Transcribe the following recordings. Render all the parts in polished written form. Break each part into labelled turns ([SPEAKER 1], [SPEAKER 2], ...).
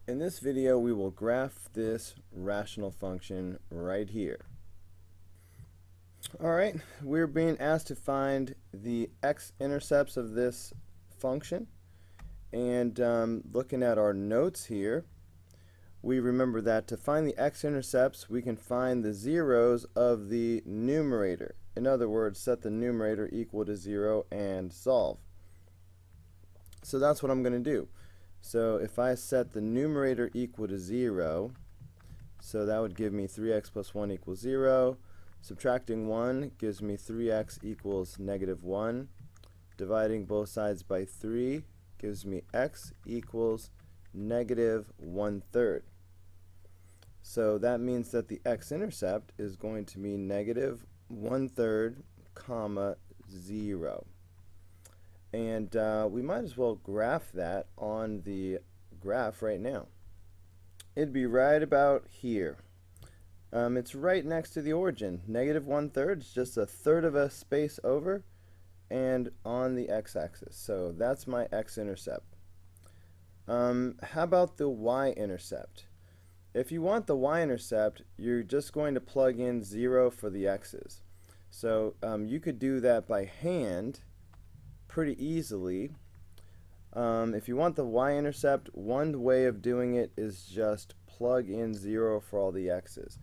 [SPEAKER 1] In this video, we will graph this rational function right here. Alright, we're being asked to find the x-intercepts of this function. And looking at our notes here, we remember that to find the x-intercepts, we can find the zeros of the numerator. In other words, set the numerator equal to 0 and solve. So that's what I'm going to do. So if I set the numerator equal to 0, so that would give me 3x plus 1 equals 0. Subtracting 1 gives me 3x equals negative 1. Dividing both sides by 3 gives me x equals negative 1/3. So that means that the x-intercept is going to be negative 1/3, comma 0. And we might as well graph that on the graph right now. It'd be right about here. It's right next to the origin. Negative 1/3 is just a third of a space over and on the x-axis. So that's my x-intercept. How about the y-intercept? If you want the y-intercept, you're just going to plug in 0 for the x's. So you could do that by hand pretty easily. If you want the y-intercept, one way of doing it is just plug in 0 for all the x's.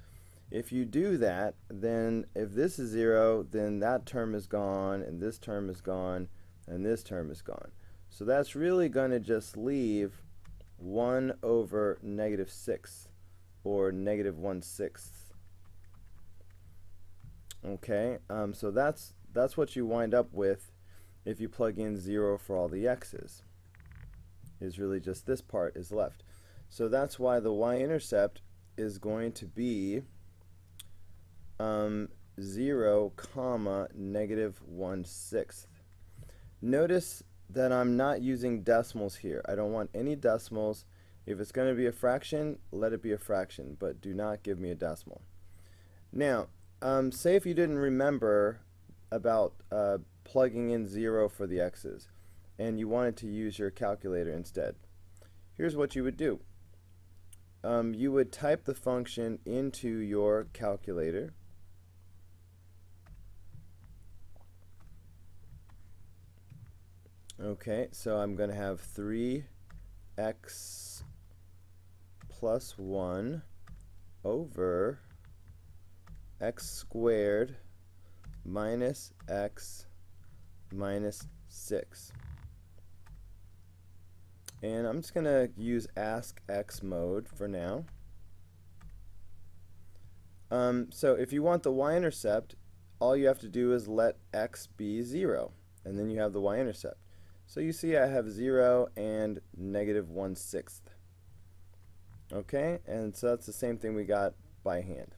[SPEAKER 1] If you do that, then if this is 0, then that term is gone, and this term is gone, and this term is gone. So that's really going to just leave 1 over negative 6, or negative 1/6. Okay, so that's what you wind up with if you plug in 0 for all the x's. Is really just this part is left. So that's why the y-intercept is going to be 0, comma negative 1/6. Notice that I'm not using decimals here. I don't want any decimals. If it's going to be a fraction, let it be a fraction, but do not give me a decimal. Now, say if you didn't remember about plugging in 0 for the x's, and you wanted to use your calculator instead. Here's what you would do. You would type the function into your calculator. Okay, so I'm going to have 3x plus 1 over x squared minus x minus 6. And I'm just going to use ask x mode for now. So if you want the y-intercept, all you have to do is let x be 0, and then you have the y-intercept. So you see I have 0 and negative 1/6. Okay, and so that's the same thing we got by hand.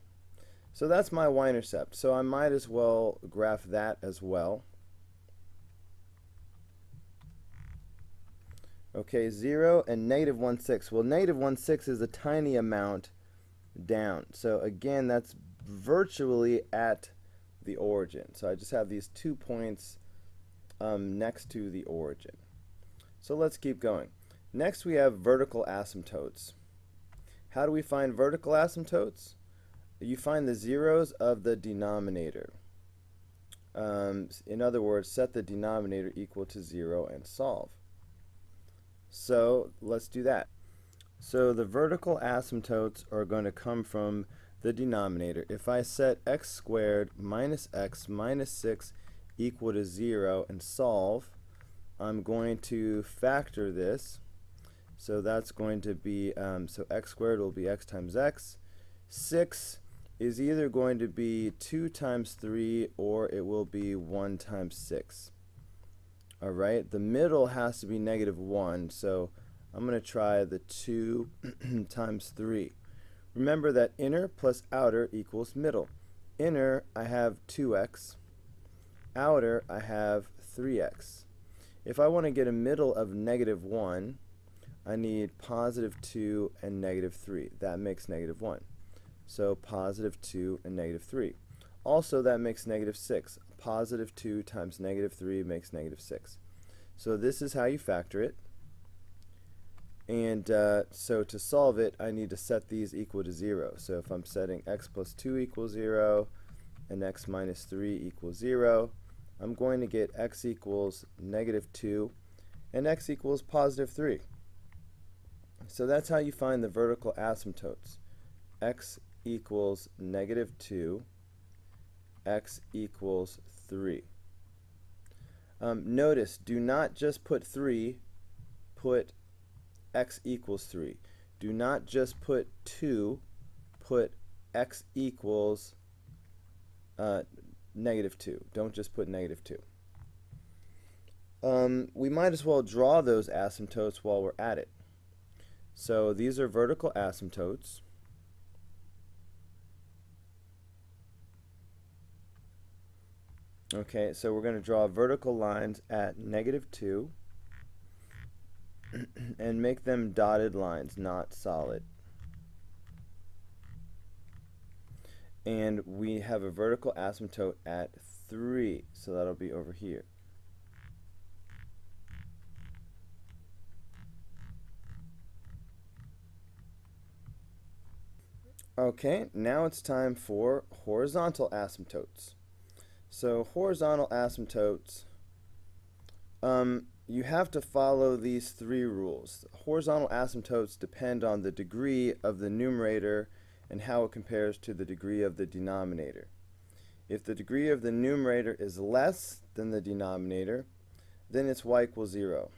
[SPEAKER 1] So that's my y-intercept. So I might as well graph that as well. Okay, 0 and negative 1/6. Well, negative 1/6 is a tiny amount down. So again, that's virtually at the origin. So I just have these 2 points next to the origin. So let's keep going. Next we have vertical asymptotes. How do we find vertical asymptotes? You find the zeros of the denominator. In other words, set the denominator equal to 0 and solve. So let's do that. So the vertical asymptotes are going to come from the denominator. If I set x squared minus x minus 6 equal to 0 and solve, I'm going to factor this. So that's going to be, so x squared will be x times x. 6 is either going to be 2 times 3 or it will be 1 times 6. Alright, the middle has to be negative 1, so I'm going to try the 2 times 3. Remember that inner plus outer equals middle. Inner, I have 2x. Outer, I have 3x. If I want to get a middle of negative 1, I need positive 2 and negative 3. That makes negative 1. So positive 2 and negative 3. Also, that makes negative 6. Positive 2 times negative 3 makes negative 6. So this is how you factor it. And so to solve it, I need to set these equal to 0. So if I'm setting x plus 2 equals 0 and x minus 3 equals 0, I'm going to get x equals negative 2 and x equals positive 3. So that's how you find the vertical asymptotes. X equals negative 2, x equals 3. Notice, do not just put 3, put x equals 3. Do not just put 2, put x equals negative 2. Don't just put negative 2. We might as well draw those asymptotes while we're at it. So these are vertical asymptotes. Okay, so we're going to draw vertical lines at negative 2 and make them dotted lines, not solid. And we have a vertical asymptote at 3, so that'll be over here. Okay, now it's time for horizontal asymptotes. So horizontal asymptotes, you have to follow these 3 rules. Horizontal asymptotes depend on the degree of the numerator and how it compares to the degree of the denominator. If the degree of the numerator is less than the denominator, then it's y equals 0.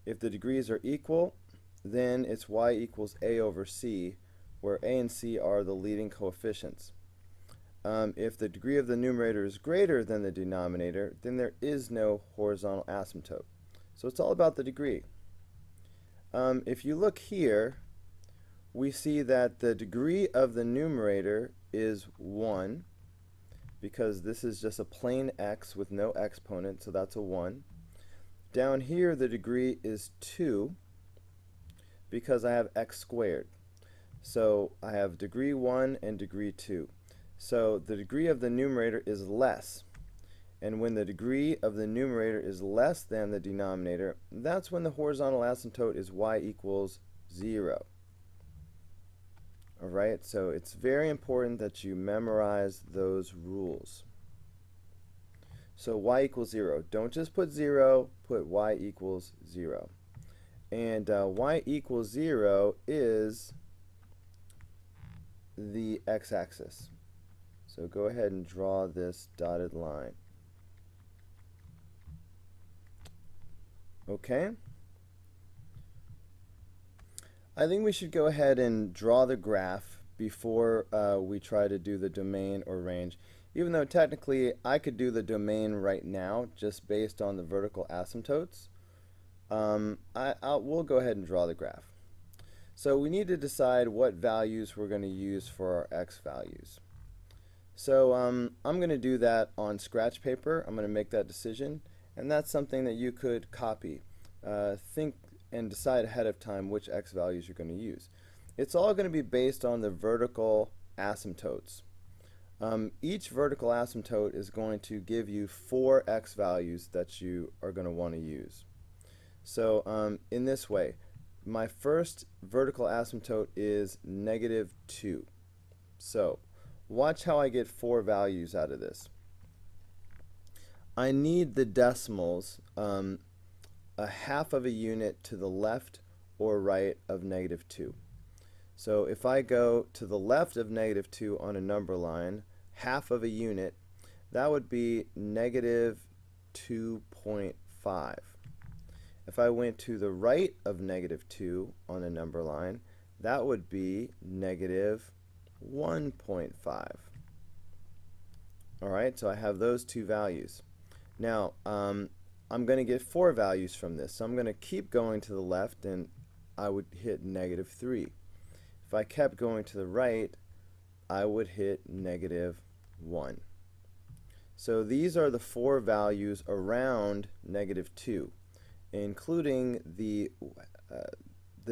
[SPEAKER 1] If the degrees are equal, then it's y equals a over c, where a and c are the leading coefficients. If the degree of the numerator is greater than the denominator, then there is no horizontal asymptote. So it's all about the degree. If you look here, we see that the degree of the numerator is 1, because this is just a plain x with no exponent, so that's a 1. Down here, the degree is 2, because I have x squared. So I have degree 1 and degree 2. So the degree of the numerator is less. And when the degree of the numerator is less than the denominator, that's when the horizontal asymptote is y equals 0. Alright, so it's very important that you memorize those rules. So y equals 0. Don't just put 0, put y equals 0. And y equals 0 is the x-axis. So go ahead and draw this dotted line. Okay? I think we should go ahead and draw the graph before we try to do the domain or range. Even though technically I could do the domain right now just based on the vertical asymptotes, we'll go ahead and draw the graph. So we need to decide what values we're going to use for our x values. So I'm going to do that on scratch paper. I'm going to make that decision, and that's something that you could copy. Think and decide ahead of time which x values you're going to use. It's all going to be based on the vertical asymptotes. Each vertical asymptote is going to give you 4 x values that you are going to want to use. So in this way, my first vertical asymptote is negative 2. So watch how I get 4 values out of this. I need the decimals a half of a unit to the left or right of negative 2. So if I go to the left of negative 2 on a number line, half of a unit, that would be negative 2.5. If I went to the right of negative 2 on a number line, that would be negative 1.5. Alright, so I have those 2 values. Now, I'm going to get 4 values from this. So I'm going to keep going to the left, and I would hit negative 3. If I kept going to the right, I would hit negative 1. So these are the 4 values around negative 2, including the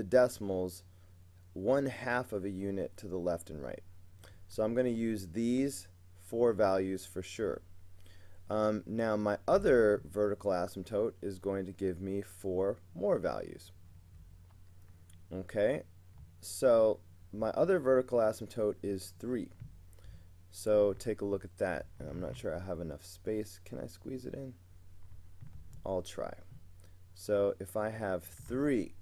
[SPEAKER 1] decimals 1/2 of a unit to the left and right. So I'm going to use these 4 values for sure. Now my other vertical asymptote is going to give me 4 more values. Okay, so my other vertical asymptote is 3. So take a look at that. And I'm not sure I have enough space. Can I squeeze it in? I'll try. So if I have 3,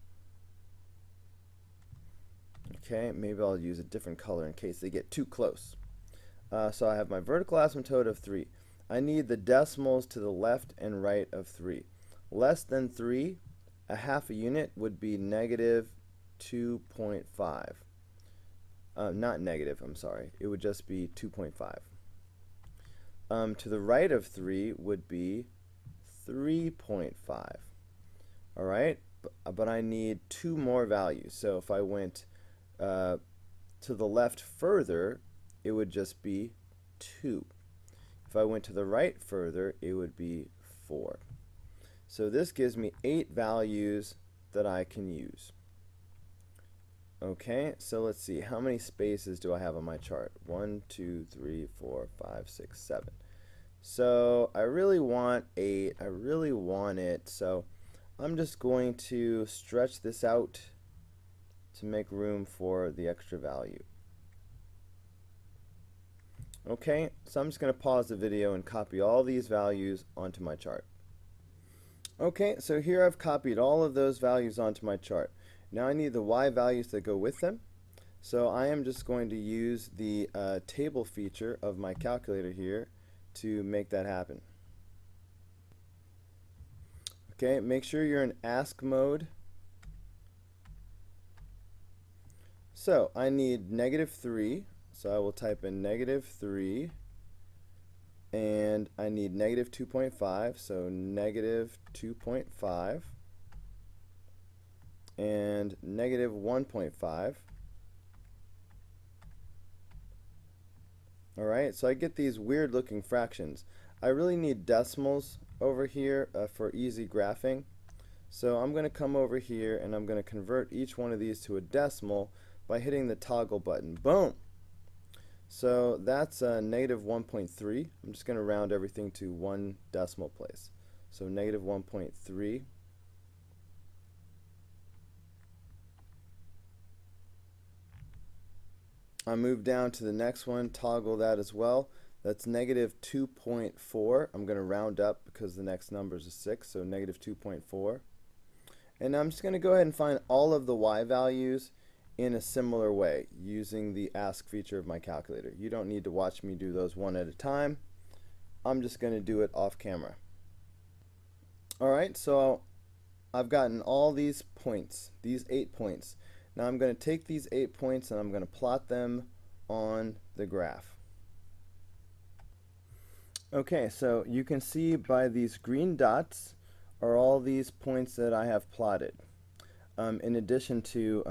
[SPEAKER 1] okay, maybe I'll use a different color in case they get too close. So I have my vertical asymptote of 3. I need the decimals to the left and right of 3. Less than 3, a half a unit would be negative 2.5. Not negative, I'm sorry. It would just be 2.5. To the right of 3 would be 3.5. All right, but I need 2 more values. So if I went to the left further, it would just be 2. If I went to the right further, it would be 4. So this gives me 8 values that I can use. Okay, so let's see. How many spaces do I have on my chart? 1, 2, 3, 4, 5, 6, 7. So I really want 8. I really want it. So I'm just going to stretch this out to make room for the extra value. Okay, so I'm just going to pause the video and copy all these values onto my chart. Okay, so here I've copied all of those values onto my chart. Now I need the y values that go with them. So I am just going to use the table feature of my calculator here to make that happen. Okay, make sure you're in ask mode. So I need -3, so I will type in -3, and I need -2.5, so -2.5, and -1.5. Alright, so I get these weird looking fractions. I really need decimals over here for easy graphing. So I'm going to come over here and I'm going to convert each one of these to a decimal by hitting the toggle button. Boom! So that's -1.3. I'm just going to round everything to 1 decimal place. So -1.3. I move down to the next one, toggle that as well. That's -2.4. I'm going to round up because the next number is a 6, so -2.4. And I'm just going to go ahead and find all of the y values in a similar way using the ask feature of my calculator. You don't need to watch me do those one at a time. I'm just going to do it off camera. Alright, so I've gotten all these points, these 8 points. Now I'm going to take these 8 points and I'm going to plot them on the graph. Okay, so you can see by these green dots are all these points that I have plotted. In addition to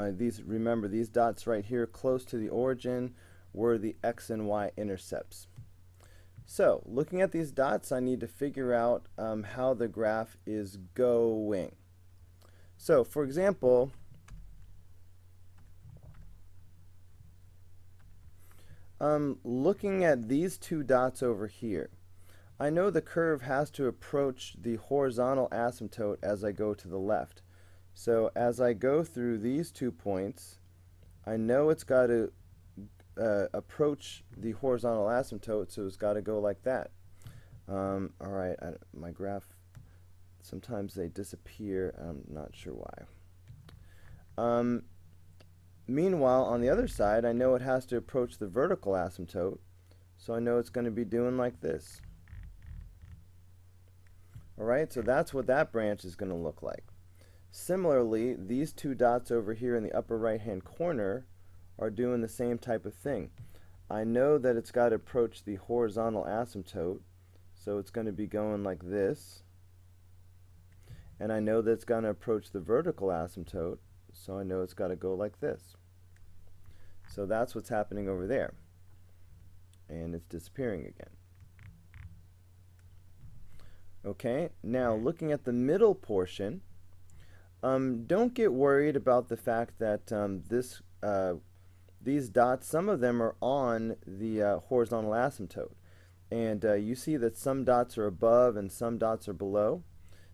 [SPEAKER 1] remember these dots right here close to the origin were the x and y intercepts. So looking at these dots, I need to figure out how the graph is going. So for example, looking at these 2 dots over here, I know the curve has to approach the horizontal asymptote as I go to the left. So as I go through these 2 points, I know it's got to approach the horizontal asymptote, so it's got to go like that. Alright, my graph, sometimes they disappear. I'm not sure why. Meanwhile, on the other side, I know it has to approach the vertical asymptote, so I know it's going to be doing like this. Alright, so that's what that branch is going to look like. Similarly, these 2 dots over here in the upper right hand corner are doing the same type of thing. I know that it's got to approach the horizontal asymptote, so it's going to be going like this. And I know that it's going to approach the vertical asymptote, so I know it's got to go like this. So that's what's happening over there. And it's disappearing again. Okay, now looking at the middle portion, don't get worried about the fact that these dots, some of them are on the horizontal asymptote. And you see that some dots are above and some dots are below.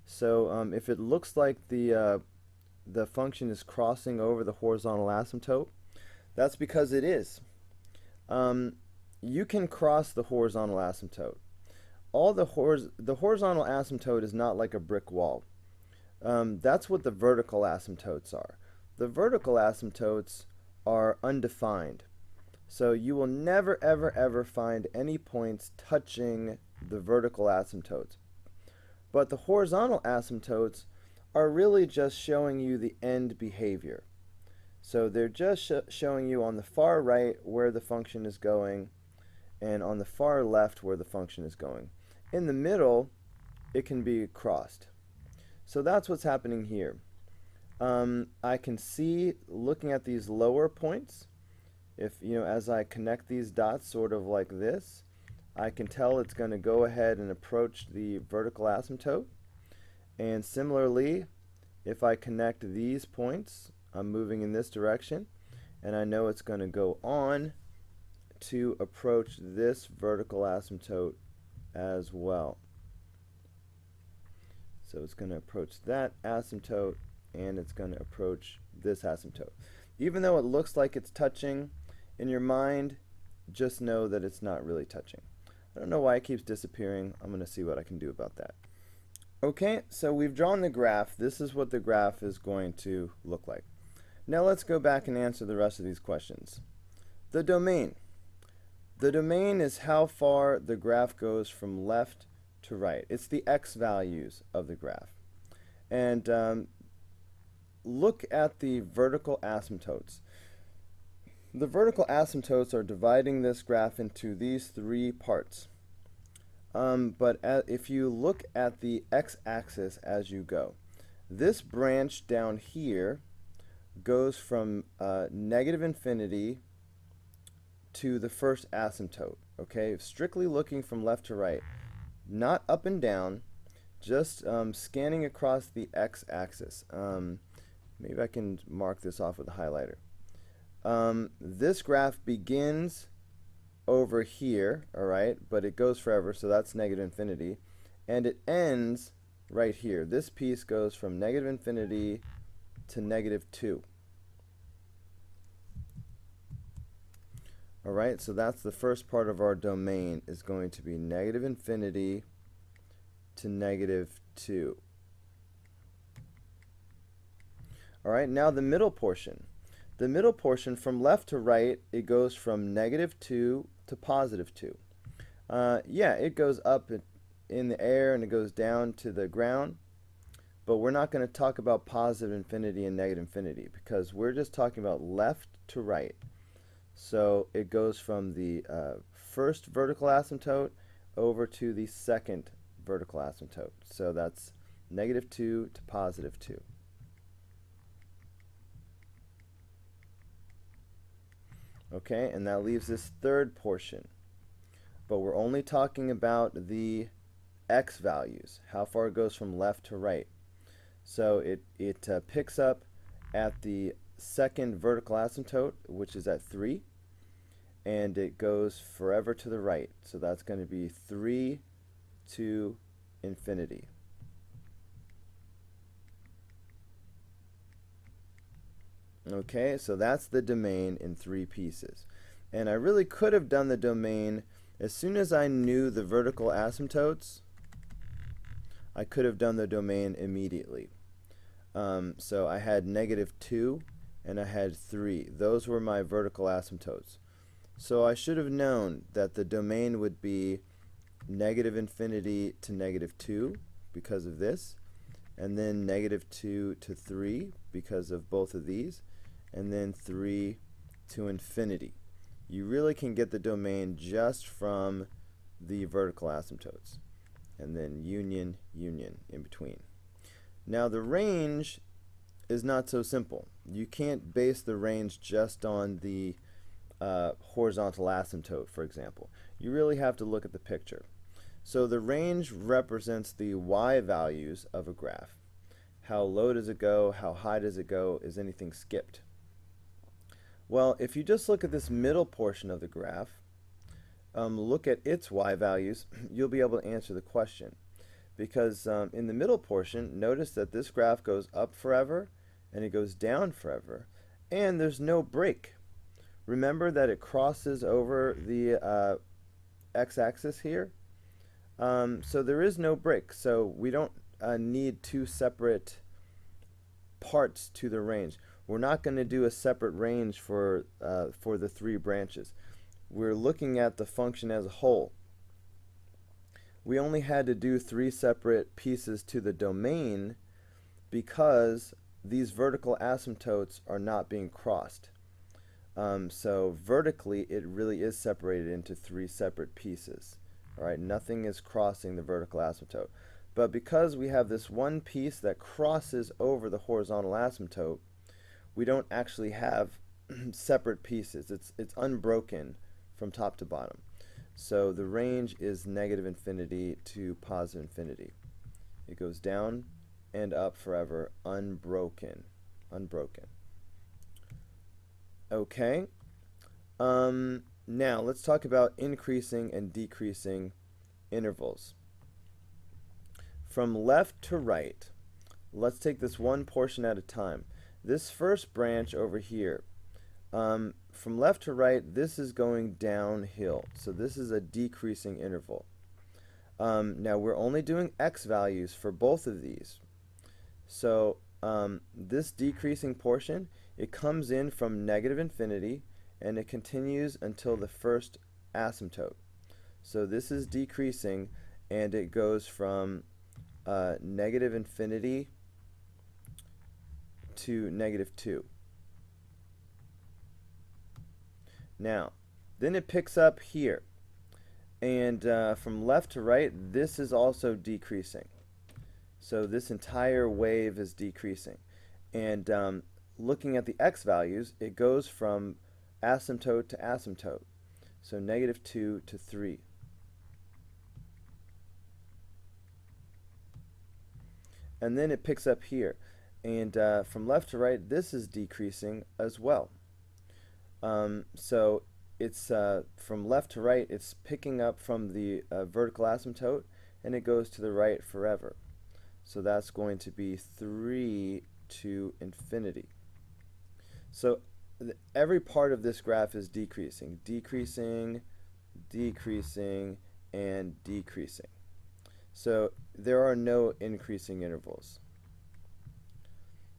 [SPEAKER 1] So if it looks like the the function is crossing over the horizontal asymptote? That's because it is. You can cross the horizontal asymptote. The horizontal asymptote is not like a brick wall. That's what the vertical asymptotes are. The vertical asymptotes are undefined. So you will never, ever, ever find any points touching the vertical asymptotes. But the horizontal asymptotes are really just showing you the end behavior. So they're just showing you on the far right where the function is going and on the far left where the function is going. In the middle, it can be crossed. So that's what's happening here. I can see, looking at these lower points, as I connect these dots sort of like this, I can tell it's going to go ahead and approach the vertical asymptote. And similarly, if I connect these points, I'm moving in this direction, and I know it's going to go on to approach this vertical asymptote as well. So it's going to approach that asymptote, and it's going to approach this asymptote. Even though it looks like it's touching, in your mind, just know that it's not really touching. I don't know why it keeps disappearing. I'm going to see what I can do about that. Okay, so we've drawn the graph. This is what the graph is going to look like. Now let's go back and answer the rest of these questions. The domain. The domain is how far the graph goes from left to right. It's the x values of the graph. And look at the vertical asymptotes. The vertical asymptotes are dividing this graph into these three parts. If you look at the x-axis as you go, this branch down here goes from negative infinity to the first asymptote. Okay, strictly looking from left to right, not up and down, just scanning across the x-axis. Maybe I can mark this off with a highlighter. This graph begins over here, all right, but it goes forever, so that's negative infinity, and it ends right here. This piece goes from negative infinity to -2. All right, so that's the first part of our domain, is going to be negative infinity to -2. All right, now the middle portion. The middle portion, from left to right, it goes from -2 to +2. Yeah, it goes up in the air and it goes down to the ground, but we're not going to talk about positive infinity and negative infinity because we're just talking about left to right. So it goes from the first vertical asymptote over to the second vertical asymptote. So that's -2 to +2. Okay, and that leaves this third portion. But we're only talking about the x values, how far it goes from left to right. So it picks up at the second vertical asymptote, which is at 3, and it goes forever to the right. So that's going to be 3 to infinity. Okay, so that's the domain in 3 pieces. And I really could have done the domain as soon as I knew the vertical asymptotes. I could have done the domain immediately. So I had -2 and I had 3. Those were my vertical asymptotes. So I should have known that the domain would be negative infinity to -2 because of this, and then -2 to 3 because of both of these, and then 3 to infinity. You really can get the domain just from the vertical asymptotes, and then union, union in between. Now the range is not so simple. You can't base the range just on the horizontal asymptote, for example. You really have to look at the picture. So the range represents the y values of a graph. How low does it go? How high does it go? Is anything skipped? Well, if you just look at this middle portion of the graph, look at its y values, you'll be able to answer the question. Because in the middle portion, notice that this graph goes up forever and it goes down forever, and there's no break. Remember that it crosses over the x-axis here, so there is no break. So we don't need two separate parts to the range. We're not going to do a separate range for the three branches. We're looking at the function as a whole. We only had to do three separate pieces to the domain because these vertical asymptotes are not being crossed. So vertically, it really is separated into three separate pieces. All right, nothing is crossing the vertical asymptote. But because we have this one piece that crosses over the horizontal asymptote, we don't actually have separate pieces. It's unbroken from top to bottom. So the range is negative infinity to positive infinity. It goes down and up forever, unbroken. Unbroken. Okay. Now let's talk about increasing and decreasing intervals. From left to right, let's take this one portion at a time. This first branch over here, from left to right, this is going downhill. So this is a decreasing interval. Now we're only doing x values for both of these. So this decreasing portion, it comes in from negative infinity and it continues until the first asymptote. So this is decreasing and it goes from negative infinity to -2. Now, then it picks up here. And from left to right, this is also decreasing. So this entire wave is decreasing. And looking at the x values, it goes from asymptote to asymptote. So -2 to 3. And then it picks up here. And from left to right, this is decreasing as well. So it's from left to right, it's picking up from the vertical asymptote, and it goes to the right forever. So that's going to be 3 to infinity. So every part of this graph is decreasing, decreasing, decreasing, and decreasing. So there are no increasing intervals.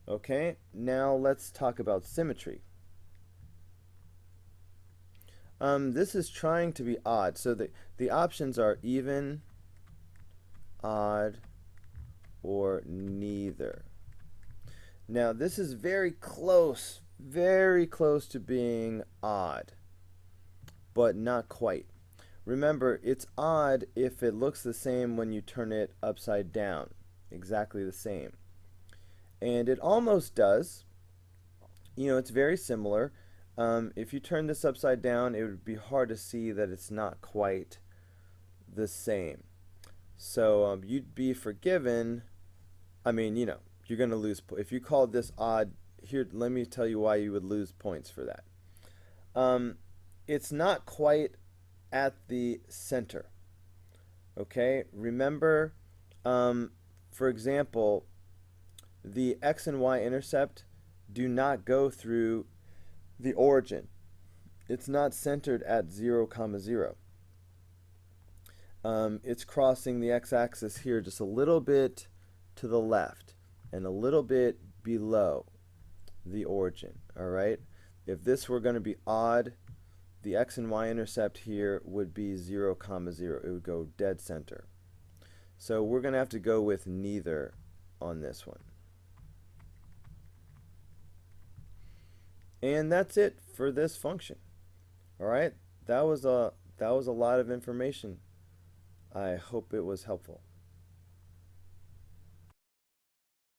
[SPEAKER 1] Okay, now let's talk about symmetry. This is trying to be odd. So the options are even, odd, or neither. Now this is very close to being odd, but not quite. Remember, it's odd if it looks the same when you turn it upside down, exactly the same. And it almost does. You know, it's very similar. If you turn this upside down, it would be hard to see that it's not quite the same. So you'd be forgiven. I mean, you know, you're going to lose. If you called this odd, here, let me tell you why you would lose points for that. It's not quite at the center. Okay, remember, for example, the x and y intercept do not go through the origin. It's not centered at 0, 0. It's crossing the x-axis here just a little bit to the left and a little bit below the origin. All right. If this were going to be odd, the x and y intercept here would be 0, 0. It would go dead center. So we're going to have to go with neither on this one. And that's it for this function. All right, that was a lot of information. I hope it was helpful.